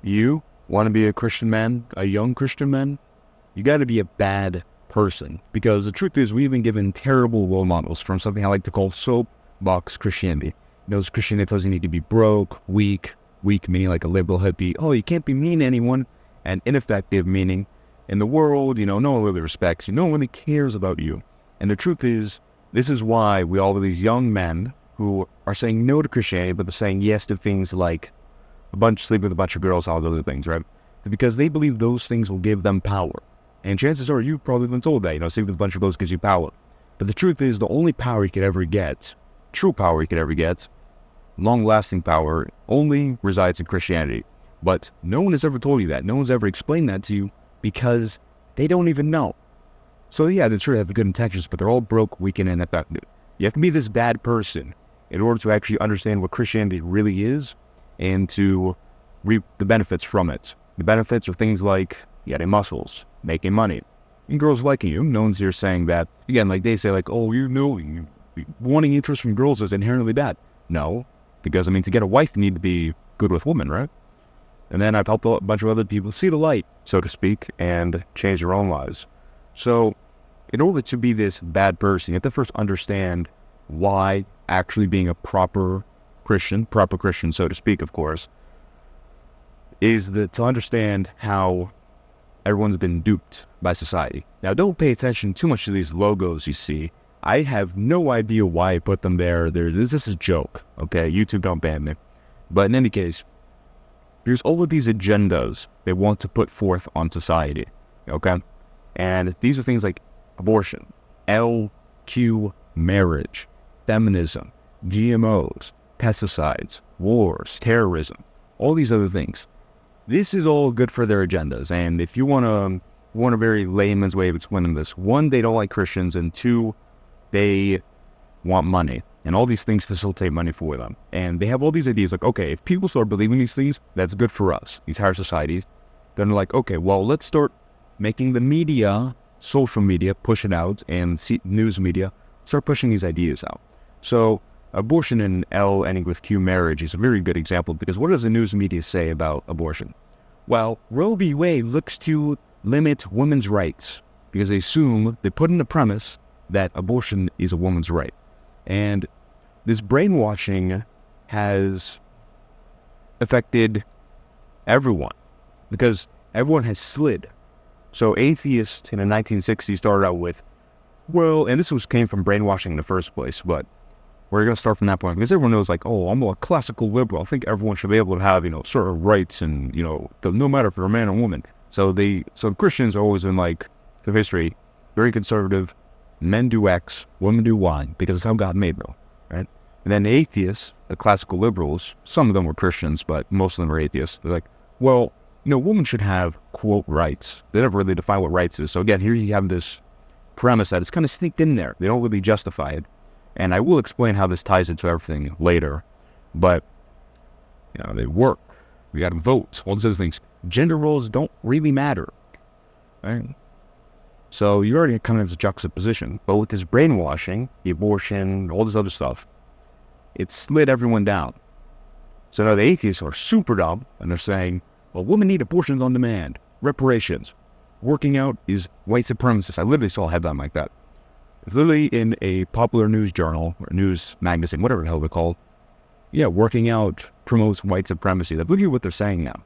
You want to be a Christian man, a young Christian man? You got to be a bad person. Because the truth is, we've been given terrible role models from something I like to call soapbox Christianity. Christianity tells you need to be broke, weak meaning like a liberal hippie. Oh, you can't be mean to anyone. And ineffective meaning in the world, no one really respects you. No one really cares about you. And the truth is, this is why we all have these young men who are saying no to Christianity, but they're saying yes to things like sleep with a bunch of girls, all those other things, right? It's because they believe those things will give them power. And chances are you've probably been told that, sleep with a bunch of girls gives you power. But the truth is, the only power you could ever get, true power you could ever get, long-lasting power, only resides in Christianity. But no one has ever told you that. No one's ever explained that to you because they don't even know. So yeah, they sure have good intentions, but they're all broke, weak, and ineffective. You have to be this bad person in order to actually understand what Christianity really is and to reap the benefits from it. The benefits are things like getting muscles, making money, and girls liking you. No one's here saying that. Again, like they say, like, oh, wanting interest from girls is inherently bad. No, because, to get a wife, you need to be good with women, right? And then I've helped a bunch of other people see the light, so to speak, and change their own lives. So in order to be this bad person, you have to first understand why actually being a proper Christian, so to speak, of course, is to understand how everyone's been duped by society. Now, don't pay attention too much to these logos you see. I have no idea why I put them there. This is a joke, okay? YouTube, don't ban me. But in any case, there's all of these agendas they want to put forth on society, okay? And these are things like abortion, LQ marriage, feminism, GMOs, pesticides, wars, terrorism, all these other things. This is all good for their agendas. And if you want a very layman's way of explaining this, one, they don't like Christians, and two, they want money. And all these things facilitate money for them. And they have all these ideas like, okay, if people start believing these things, that's good for us, these higher societies. Then they're like, okay, well, let's start making the media, social media, push it out, and news media start pushing these ideas out. So abortion and L ending with Q marriage is a very good example, because what does the news media say about abortion? Well, Roe v. Wade looks to limit women's rights because they put in the premise that abortion is a woman's right. And this brainwashing has affected everyone because everyone has slid. So atheists in the 1960s started out with, and this came from brainwashing in the first place, but we're going to start from that point because everyone knows, like, oh, I'm a classical liberal. I think everyone should be able to have, certain rights and, no matter if they're a man or woman. So the Christians have always been, like, through history, very conservative. Men do X, women do Y, because it's how God made them, right? And then the atheists, the classical liberals, some of them were Christians, but most of them were atheists. They're like, well, women should have, quote, rights. They never really define what rights is. So again, here you have this premise that it's kind of sneaked in there. They don't really justify it. And I will explain how this ties into everything later. But, they work. We got to vote. All these other things. Gender roles don't really matter, right? So you already kind of have a juxtaposition. But with this brainwashing, the abortion, all this other stuff, it slid everyone down. So now the atheists are super dumb, and they're saying, well, women need abortions on demand, reparations. Working out is white supremacist. I literally saw a headline like that. It's literally in a popular news journal, or news magazine, whatever the hell they're called. Yeah, working out promotes white supremacy. Like, look at what they're saying now.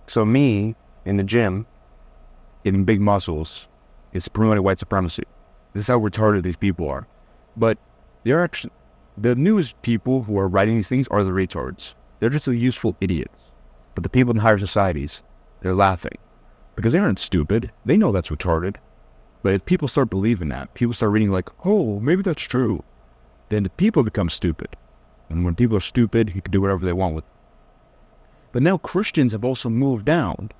So me, in the gym, getting big muscles, is promoting white supremacy. This is how retarded these people are. But they're actually, the news people who are writing these things are the retards. They're just the useful idiots. But the people in higher societies, they're laughing. Because they aren't stupid. They know that's retarded. But if people start believing that, people start reading like, oh, maybe that's true, then the people become stupid. And when people are stupid, you can do whatever they want with them. But now Christians have also moved down.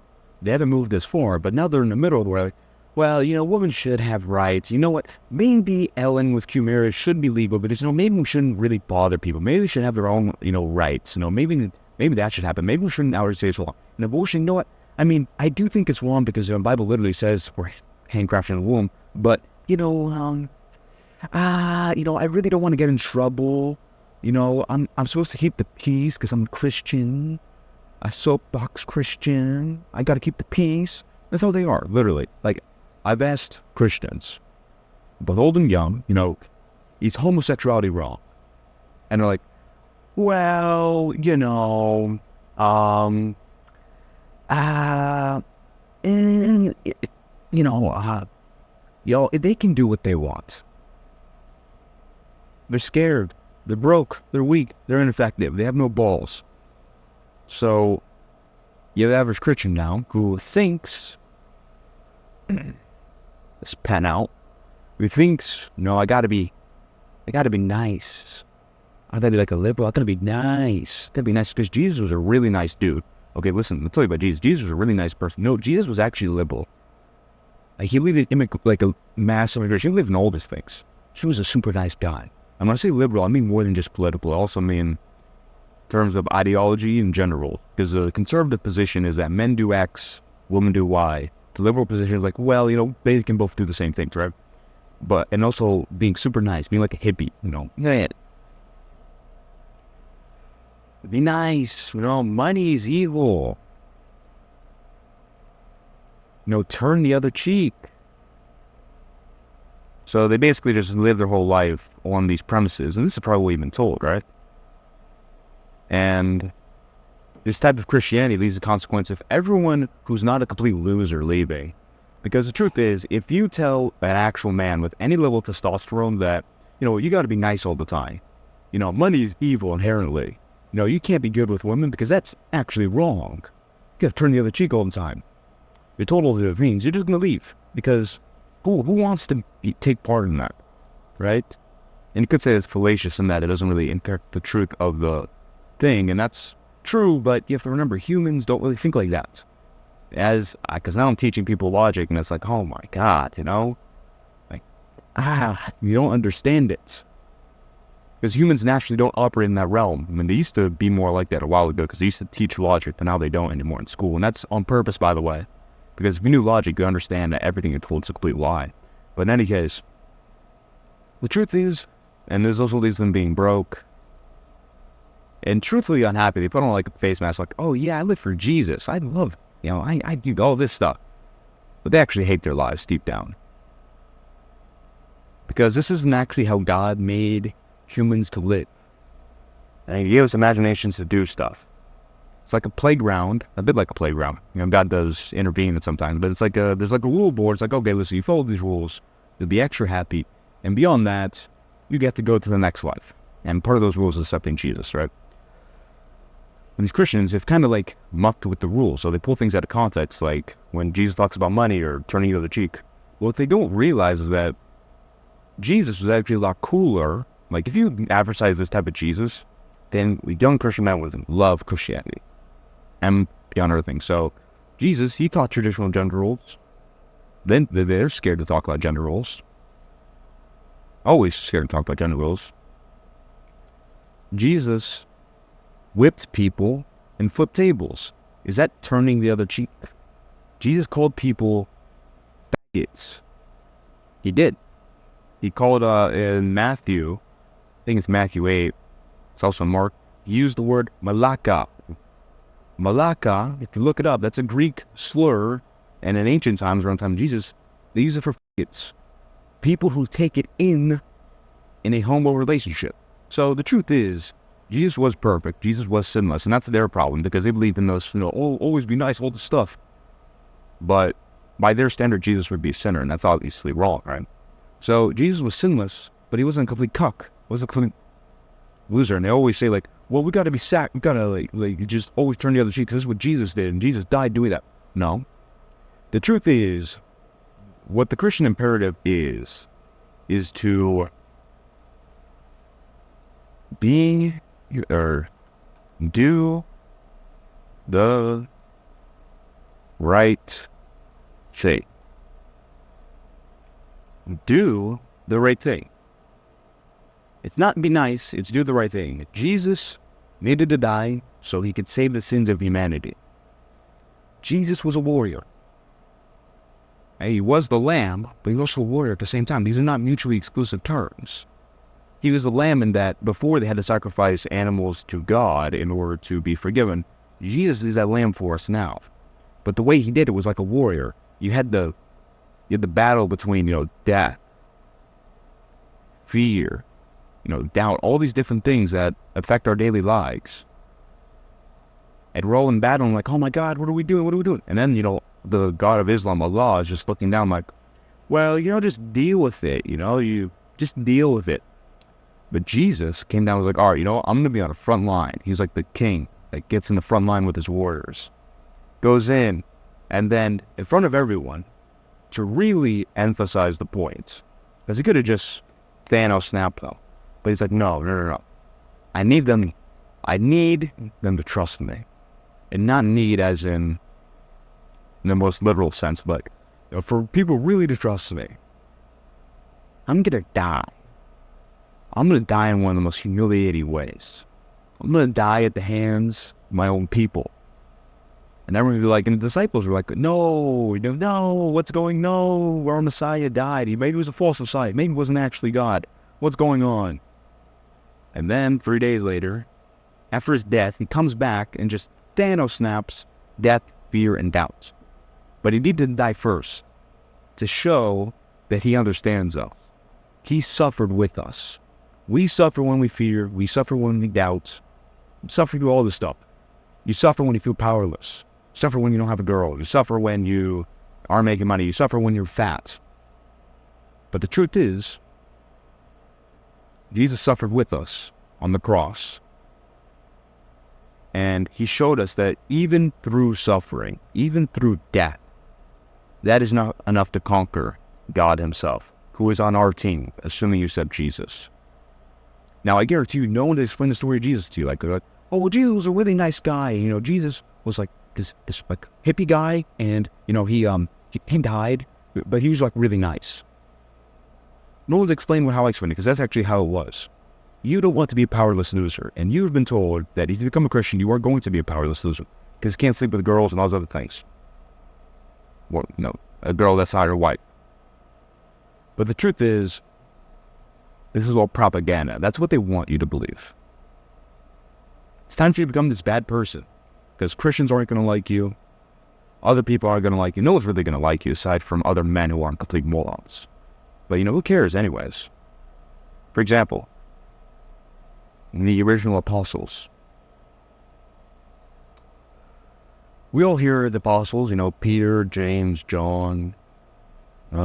They haven't moved this far, but now they're in the middle where, like, well, women should have rights. You know what? Maybe Ellen with Q marriage should be legal, because, maybe we shouldn't really bother people. Maybe they should have their own, rights. Maybe that should happen. Maybe we shouldn't nowadays say it's wrong. And abortion, what? I do think it's wrong because the Bible literally says we're handcrafted in the womb. But, I really don't want to get in trouble. I'm supposed to keep the peace because I'm a Christian. a soapbox Christian. I got to keep the peace. That's how they are, literally. Like, I've asked Christians, both old and young, is homosexuality wrong? And they're like, well, and, they can do what they want. They're scared. They're broke. They're weak. They're ineffective. They have no balls. So, you have the average Christian now who thinks, let's pen out, who thinks, I gotta be nice. I gotta be like a liberal. I gotta be nice. I gotta be nice because Jesus was a really nice dude. Okay, listen, let me tell you about Jesus. Jesus was a really nice person. No, Jesus was actually liberal. Like, he lived like a mass immigration. He lived in all these things. He was a super nice guy. And when I say liberal, I mean more than just political. I also mean in terms of ideology in general. Because the conservative position is that men do X, women do Y. The liberal position is like, well, they can both do the same things, right? And also being super nice, being like a hippie, Yeah. Be nice, money is evil. Turn the other cheek. So they basically just live their whole life on these premises, and this is probably what you've been told, right? And this type of Christianity leads to consequence of everyone who's not a complete loser leaving. Because the truth is, if you tell an actual man with any level of testosterone that, you got to be nice all the time, money is evil inherently. You can't be good with women because that's actually wrong. You got to turn the other cheek all the time. You're told all the other things, you're just going to leave. Because who wants to take part in that, right? And you could say it's fallacious in that it doesn't really impact the truth of the thing, and that's true, but you have to remember, humans don't really think like that. Because now I'm teaching people logic, and it's like, oh my God, you don't understand it. Because humans naturally don't operate in that realm. I mean, they used to be more like that a while ago, because they used to teach logic, but now they don't anymore in school, and that's on purpose, by the way. Because if you knew logic, you understand that everything you're told is a complete lie. But in any case, the truth is, and there's also these them being broke, and truthfully unhappy. They put on like a face mask, like, oh yeah, I live for Jesus. I love, I do all this stuff. But they actually hate their lives deep down. Because this isn't actually how God made humans to live. And he gave us imaginations to do stuff. It's like a playground, a bit like a playground. God does intervene at sometimes, but it's like there's like a rule board. It's like, okay, listen, you follow these rules, you'll be extra happy. And beyond that, you get to go to the next life. And part of those rules is accepting Jesus, right? And these Christians have kind of like mucked with the rules. So they pull things out of context, like when Jesus talks about money or turning the other cheek. What they don't realize is that Jesus was actually a lot cooler. Like, if you advertise this type of Jesus, then young Christian men would love Christianity. And beyond other things. So, Jesus, he taught traditional gender roles. Then they're scared to talk about gender roles. Always scared to talk about gender roles. Jesus whipped people and flipped tables. Is that turning the other cheek? Jesus called people faggots. He did. He called in Matthew, I think it's Matthew 8, it's also Mark, he used the word malaka. Malaka, if you look it up, that's a Greek slur, and in ancient times, around the time of Jesus, they use it for faggots. People who take it in a homo relationship. So the truth is, Jesus was perfect, Jesus was sinless, and that's their problem, because they believed in those, always be nice, all this stuff. But by their standard, Jesus would be a sinner, and that's obviously wrong, right? So Jesus was sinless, but he wasn't a complete cuck. He wasn't a complete loser. And they always say, like, well, we got to be sacked. We got to, like, just always turn the other cheek, because this is what Jesus did, and Jesus died doing that. No. The truth is, what the Christian imperative is to be, or do the right thing. Do the right thing. It's not be nice, it's do the right thing. Jesus needed to die so he could save the sins of humanity. Jesus was a warrior. He was the lamb, but he was also a warrior at the same time. These are not mutually exclusive terms. He was a lamb in that before they had to sacrifice animals to God in order to be forgiven, Jesus is that lamb for us now. But the way he did it was like a warrior. You had the battle between, death, fear, doubt, all these different things that affect our daily lives. And we're all in battle and like, oh my God, what are we doing? What are we doing? And then, the God of Islam, Allah, is just looking down like, well, just deal with it. You just deal with it. But Jesus came down and was like, all right, I'm going to be on the front line. He's like the king that gets in the front line with his warriors. Goes in, and then in front of everyone, to really emphasize the point. Because he could have just Thanos snapped them. But he's like, no. I need them to trust me. And not need as in the most literal sense, but for people really to trust me. I'm going to die. I'm going to die in one of the most humiliating ways. I'm going to die at the hands of my own people. And everyone would be like, and the disciples were like, no, what's going, no, our Messiah died. Maybe he was a false Messiah. Maybe he wasn't actually God. What's going on? And then 3 days later, after his death, he comes back and just Thanos snaps death, fear, and doubt. But he needed to die first to show that he understands us. He suffered with us. We suffer when we fear. We suffer when we doubt. We suffer through all this stuff. You suffer when you feel powerless. You suffer when you don't have a girl. You suffer when you aren't making money. You suffer when you're fat. But the truth is, Jesus suffered with us on the cross. And he showed us that even through suffering, even through death, that is not enough to conquer God himself, who is on our team, assuming you accept Jesus. Now, I guarantee you, no one to explain the story of Jesus to you. Like, oh, well, Jesus was a really nice guy. Jesus was like this like hippie guy, and he died, but he was like really nice. No one's explained how I explained it, because that's actually how it was. You don't want to be a powerless loser, and you've been told that if you become a Christian, you are going to be a powerless loser, because you can't sleep with girls and all those other things. Well, no, a girl that's not your wife. But the truth is, this is all propaganda. That's what they want you to believe. It's time for you to become this bad person, because Christians aren't going to like you. Other people aren't going to like you. No one's really going to like you, aside from other men who aren't complete morons. But who cares anyways? For example, the original apostles. We all hear the apostles, Peter, James, John,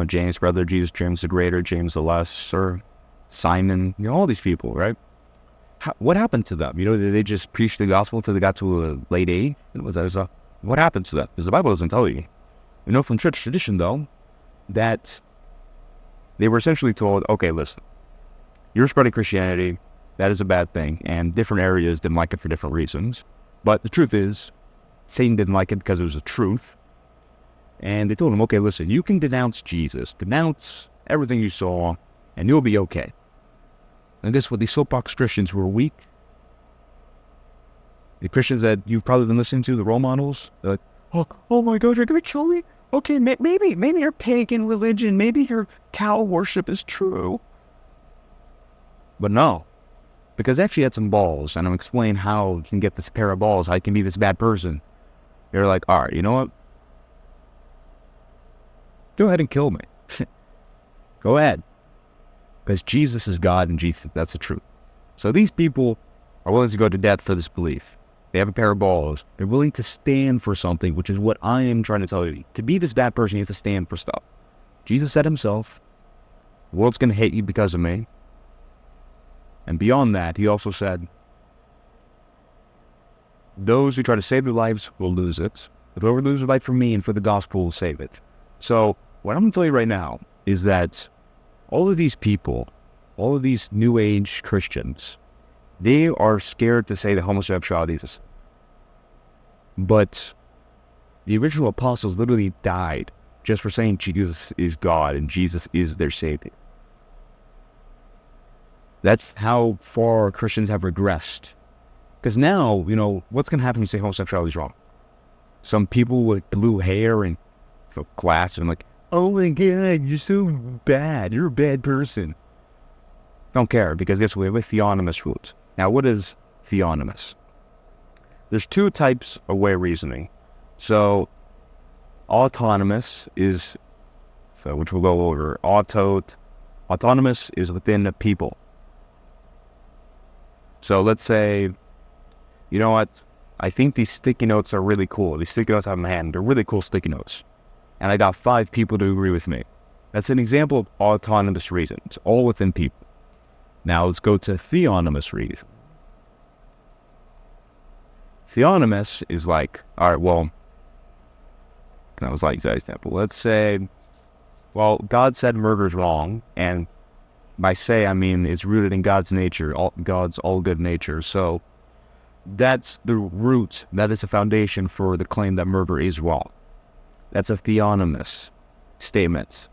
James' brother, Jesus, James the Greater, James the Lesser, Simon, all these people, right? What happened to them? Did they just preach the gospel until they got to a late age? What happened to them? Because the Bible doesn't tell you. From church tradition, though, that they were essentially told, okay, listen, you're spreading Christianity, that is a bad thing, and different areas didn't like it for different reasons. But the truth is, Satan didn't like it because it was the truth. And they told him, okay, listen, you can denounce Jesus, denounce everything you saw, and you'll be okay. And guess what? These soapbox Christians who are weak, the Christians that you've probably been listening to, the role models, they're like, oh my God, you're going to kill me? Okay, maybe your pagan religion, maybe your cow worship is true. But no. Because I actually had some balls, and I'm explaining how you can get this pair of balls, how you can be this bad person. They're like, all right, you know what? Go ahead and kill me. Go ahead. Because Jesus is God, and Jesus, that's the truth. So these people are willing to go to death for this belief. They have a pair of balls. They're willing to stand for something, which is what I am trying to tell you. To be this bad person, you have to stand for stuff. Jesus said himself, the world's going to hate you because of me. And beyond that, he also said, those who try to save their lives will lose it. But whoever loses their life for me and for the gospel will save it. So what I'm going to tell you right now is that all of these people, all of these New Age Christians, they are scared to say that homosexuality is. But the original apostles literally died just for saying Jesus is God and Jesus is their Savior. That's how far Christians have regressed. Because now, what's going to happen when you say homosexuality is wrong? Some people with blue hair and class and like, oh my God, you're so bad. You're a bad person. Don't care, because guess what? We have theonomous roots. Now, what is theonomous? There's two types of way of reasoning. So autonomous is, which we'll go over. Autonomous is within the people. So let's say, you know what? I think these sticky notes are really cool. These sticky notes I have in my hand, they're really cool sticky notes. And I got 5 people to agree with me. That's an example of autonomous reason. It's all within people. Now let's go to theonomous reason. Theonomous is like, all right, well, that was like that example. Let's say, well, God said murder is wrong, and by say, I mean it's rooted in God's nature, God's all good nature. So that's the root, that is the foundation for the claim that murder is wrong. That's a theonomous statement.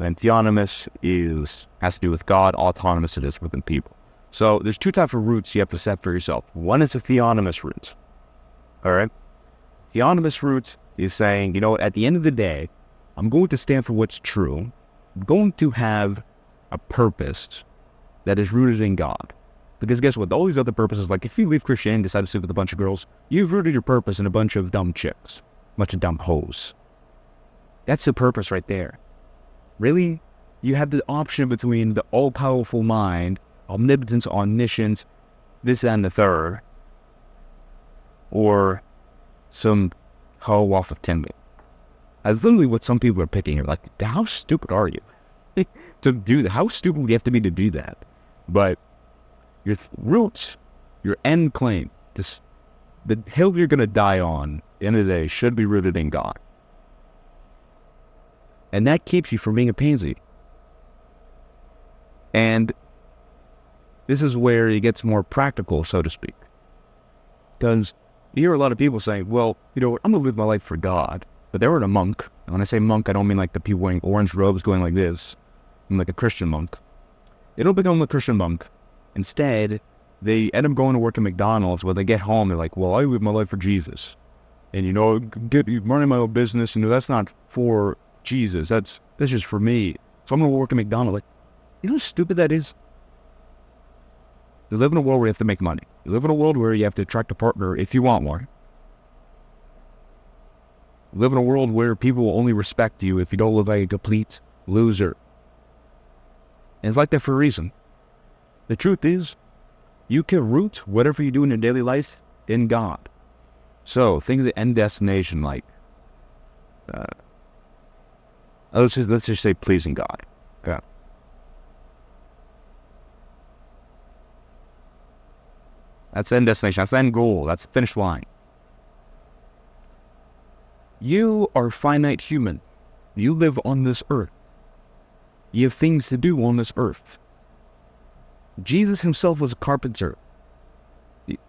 And theonomous has to do with God, autonomous it is within people. So there's 2 types of roots you have to set for yourself. One is a theonomous root. All right? Theonomous root is saying, you know, at the end of the day, I'm going to stand for what's true. I'm going to have a purpose that is rooted in God. Because guess what? All these other purposes, like if you leave Christianity and decide to sleep with a bunch of girls, you've rooted your purpose in a bunch of dumb chicks, a bunch of dumb hoes. That's the purpose right there. Really? You have the option between the all-powerful mind, omnipotence, omniscience, this, that, and the third, or some hoe off of Tinder. That's literally what some people are picking. You're like, how stupid are you to do that? How stupid do you have to be to do that? But your roots, your end claim, the hill you're going to die on, at the end of the day, should be rooted in God. And that keeps you from being a pansy. And this is where it gets more practical, so to speak. Because you hear a lot of people saying, well, you know, I'm going to live my life for God. But they weren't a monk. And when I say monk, I don't mean like the people wearing orange robes going like this. I'm like a Christian monk. They don't become a Christian monk. Instead, they end up going to work at McDonald's. When they get home, they're like, well, I live my life for Jesus. And, you know, running my own business, you know, that's not for Jesus. That's just for me. So I'm going to work at McDonald's. Like, you know how stupid that is? You live in a world where you have to make money. You live in a world where you have to attract a partner if you want one. You live in a world where people will only respect you if you don't look like a complete loser. And it's like that for a reason. The truth is, you can root whatever you do in your daily life in God. So think of the end destination like, let's just say pleasing God. Yeah. That's the end destination. That's the end goal. That's the finish line. You are a finite human. You live on this earth. You have things to do on this earth. Jesus himself was a carpenter.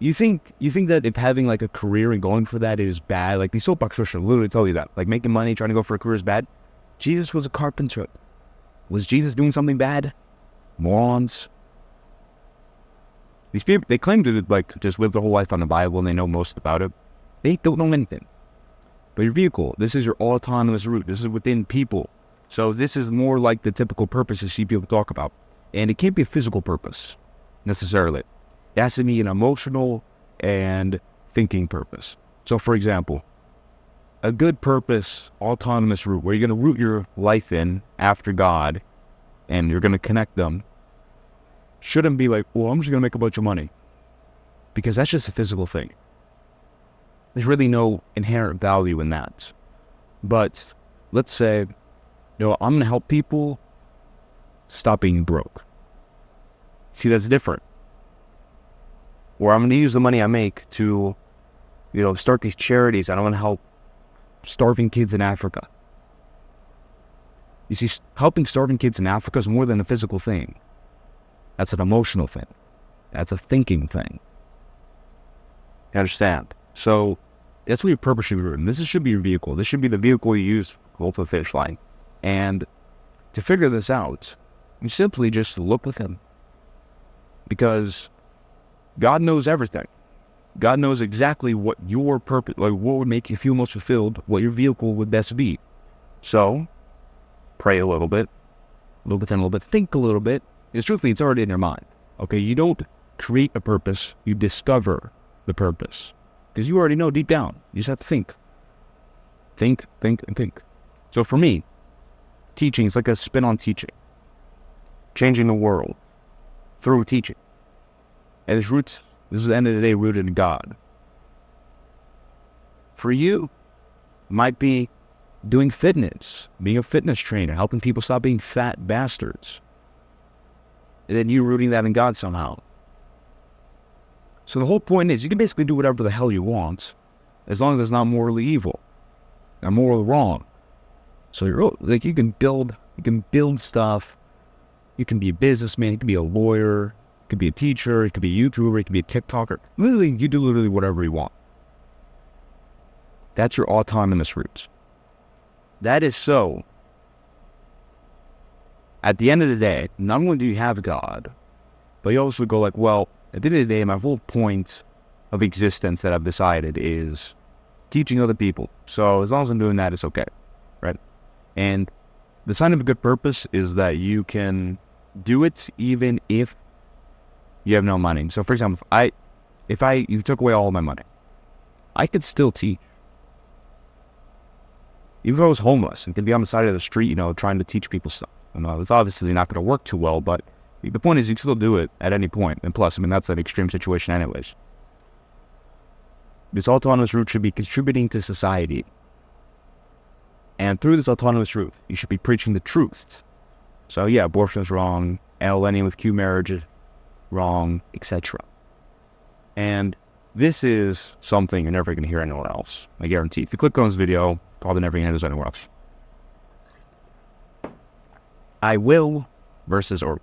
You think that if having like a career and going for that is bad? Like these soapbox Christians literally tell you that. Like making money, trying to go for a career is bad. Jesus was a carpenter. Was Jesus doing something bad? Morons. These people, they claim to like just live their whole life on the Bible and they know most about it. They don't know anything. But your vehicle, this is your autonomous route. This is within people. So this is more like the typical purpose you see people talk about. And it can't be a physical purpose, necessarily. It has to be an emotional and thinking purpose. So for example, a good purpose, autonomous route, where you're going to root your life in after God, and you're going to connect them, shouldn't be like, well, I'm just going to make a bunch of money. Because that's just a physical thing. There's really no inherent value in that. But let's say, you know, I'm going to help people stop being broke. See, that's different. Or I'm going to use the money I make to, you know, start these charities and I want to help starving kids in Africa. You see, helping starving kids in Africa is more than a physical thing. That's an emotional thing. That's a thinking thing. You understand? So that's what your purpose should be written. This should be your vehicle. This should be the vehicle you use to go to the finish line. And to figure this out, you simply just look with him. Because God knows everything. God knows exactly what your purpose, like what would make you feel most fulfilled, what your vehicle would best be. So, pray a little bit, think a little bit. Because truthfully, it's already in your mind. Okay, you don't create a purpose, you discover the purpose. Because you already know deep down. You just have to think. Think, and think. So for me, teaching is like a spin on teaching. Changing the world through teaching. And this is at the end of the day rooted in God. For you, it might be doing fitness, being a fitness trainer, helping people stop being fat bastards. And then you rooting that in God somehow. So the whole point is you can basically do whatever the hell you want as long as it's not morally evil, not morally wrong. So you can build stuff. You can be a businessman, you can be a lawyer, you can be a teacher, you can be a YouTuber, you can be a TikToker. Literally, you do literally whatever you want. That's your autonomous roots. That is so. At the end of the day, not only do you have God, but you also go like, well, at the end of the day, my whole point of existence that I've decided is teaching other people. So as long as I'm doing that, it's okay, right? And the sign of a good purpose is that you can do it even if you have no money. So for example, if you took away all of my money, I could still teach. Even if I was homeless and could be on the side of the street, trying to teach people stuff. It's obviously not going to work too well, but the point is you can still do it at any point. And plus, that's an extreme situation anyways. This autonomous route should be contributing to society. And through this autonomous route, you should be preaching the truths. So yeah, abortion is wrong, LNA with Q marriage is wrong, etc. And this is something you're never going to hear anywhere else. I guarantee. If you click on this video, probably never going to hear this anywhere else. I will versus or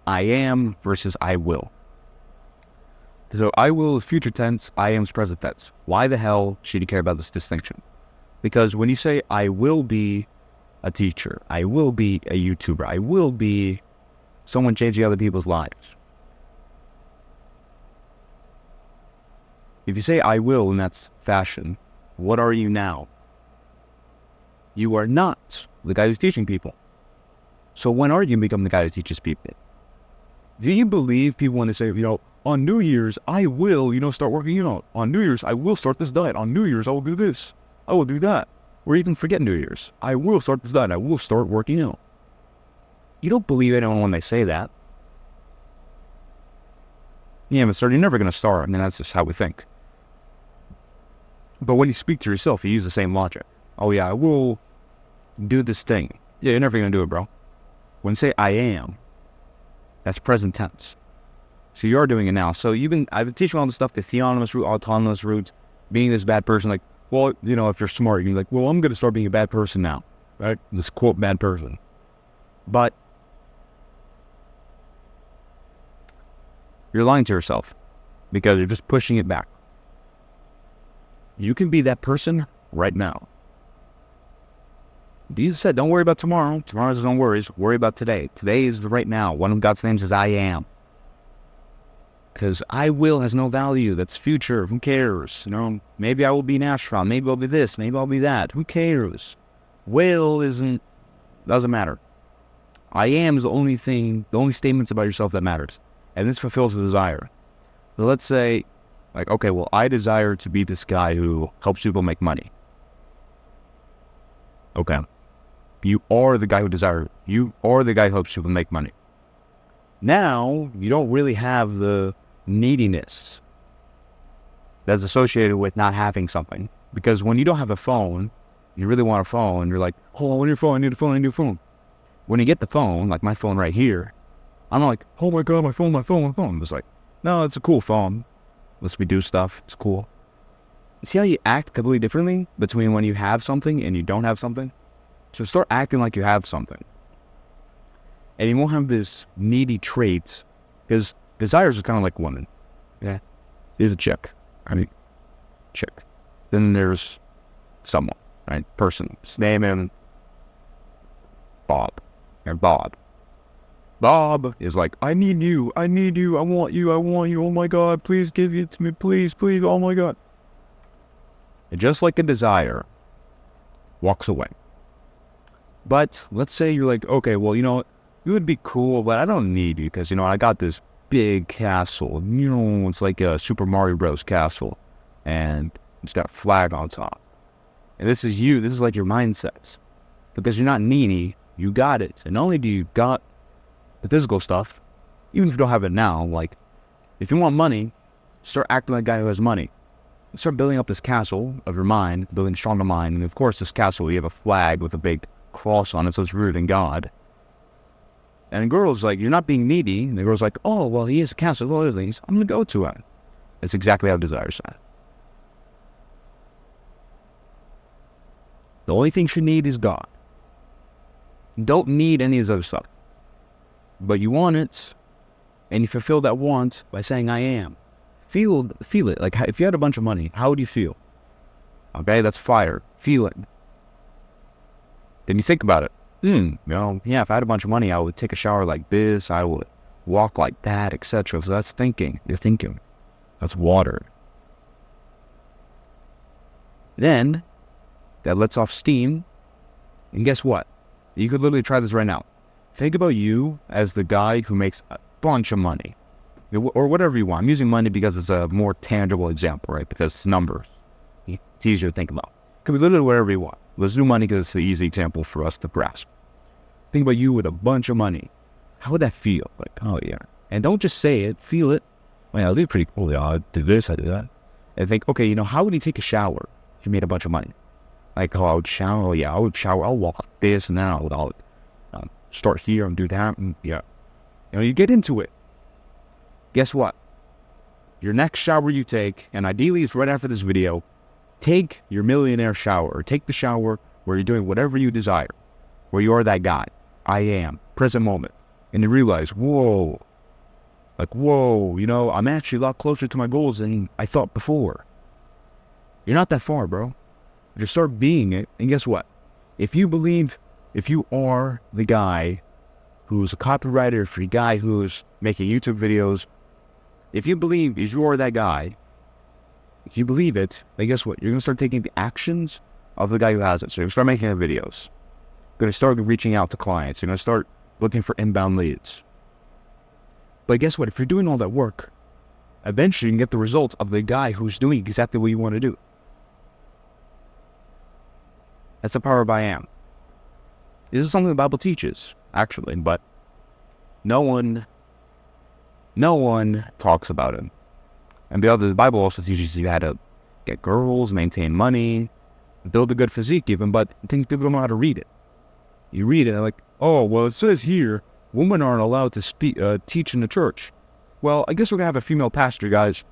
I am versus I will. So I will is future tense, I am is present tense. Why the hell should you care about this distinction? Because when you say, I will be a teacher, I will be a YouTuber, I will be someone changing other people's lives. If you say, I will, and that's fashion, what are you now? You are not the guy who's teaching people. So when are you going to become the guy who teaches people? Do you believe people when they say, on New Year's, I will, start working out. On New Year's, I will start this diet. On New Year's, I will do this. I will do that. Or even forget New Year's. I will start this diet. I will start working out. You don't believe anyone when they say that. Yeah, but sir, you're never going to start. That's just how we think. But when you speak to yourself, you use the same logic. Oh yeah, I will do this thing. Yeah, you're never going to do it, bro. When you say I am, that's present tense. So you are doing it now. So I've been teaching all this stuff, the theonomous route, autonomous route, being this bad person, like, well, if you're smart, you're like, well, I'm going to start being a bad person now, right? This quote, bad person. But you're lying to yourself because you're just pushing it back. You can be that person right now. Jesus said, don't worry about tomorrow. Tomorrow's no worries. Worry about today. Today is the right now. One of God's names is I am. Because I will has no value. That's future. Who cares? Maybe I will be an astronaut. Maybe I'll be this. Maybe I'll be that. Who cares? Will doesn't matter. I am is the only statements about yourself that matters. And this fulfills the desire. So let's say, okay, well, I desire to be this guy who helps people make money. Okay. You are the guy you are the guy who helps people make money. Now, you don't really have the neediness that's associated with not having something. Because when you don't have a phone, you really want a phone, you're like, oh, I want your phone, I need a phone, I need a phone. When you get the phone, like my phone right here, I'm not like, oh my God, my phone. It's like, no, it's a cool phone. Lets me do stuff, it's cool. See how you act completely differently between when you have something and you don't have something? So start acting like you have something. And you won't have this needy trait, because desires is kind of like women. Yeah. Here's a chick. Chick. Then there's someone, right? Person. Just name him Bob. And Bob is like, I need you, I want you, oh my God, please give it to me, please, oh my God. And just like a desire, walks away. But let's say you're like, okay, well, you would be cool, but I don't need you because, I got this big castle. It's like a Super Mario Bros. Castle. and it's got a flag on top. And this is you. This is like your mindset. Because you're not needy, you got it. And not only do you got the physical stuff, even if you don't have it now, like, if you want money, start acting like a guy who has money. Start building up this castle of your mind, building a stronger mind. And of course, this castle, you have a flag with a big cross on it, so it's rooted in God. And the girl's like, you're not being needy. And the girl's like, oh, well, he has a castle of other things. I'm going to go to it. That's exactly how desires are. The only thing you need is God. You don't need any of this other stuff. But you want it, and you fulfill that want by saying, I am. Feel it. Like, if you had a bunch of money, how would you feel? Okay, that's fire. Feel it. Then you think about it. Yeah, if I had a bunch of money, I would take a shower like this, I would walk like that, etc. So that's thinking. You're thinking. That's water. Then, that lets off steam, and guess what? You could literally try this right now. Think about you as the guy who makes a bunch of money. Or whatever you want. I'm using money because it's a more tangible example, right? Because it's numbers. It's easier to think about. It could be literally whatever you want. Let's do money because it's an easy example for us to grasp. Think about you with a bunch of money. How would that feel? Like, oh yeah. And don't just say it, feel it. Well, yeah, I did pretty cool. Yeah, I did this, I did that. And think, okay, how would he take a shower if he made a bunch of money? Like, oh, I would shower. Oh, yeah, I would shower. I'll walk like this, and then I'll start here and do that. And yeah. You get into it. Guess what? Your next shower you take, and ideally it's right after this video, take your millionaire shower, or take the shower where you're doing whatever you desire, where you are that guy. I am. Present moment. And you realize, whoa. Like, whoa, I'm actually a lot closer to my goals than I thought before. You're not that far, bro. Just start being it, and guess what? If you are the guy who's a copywriter, for the guy who's making YouTube videos, if you believe you are that guy, if you believe it, then guess what? You're going to start taking the actions of the guy who has it. So you're going to start making the videos. You're going to start reaching out to clients. You're going to start looking for inbound leads. But guess what? If you're doing all that work, eventually you can get the results of the guy who's doing exactly what you want to do. That's the power of I am. This is something the Bible teaches, actually, but no one talks about it. And the Bible also teaches you how to get girls, maintain money, build a good physique even, but I think people don't know how to read it. You read it and like, oh, well, it says here, women aren't allowed to teach in the church. Well, I guess we're going to have a female pastor, guys.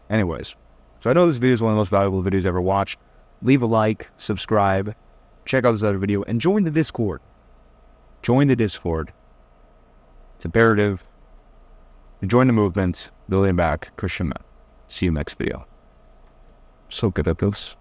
Anyways, so I know this video is one of the most valuable videos ever watched. Leave a like, subscribe, check out this other video, and join the Discord. Join the Discord. It's imperative. Join the movement. Building back Christian men. See you next video. So good at this.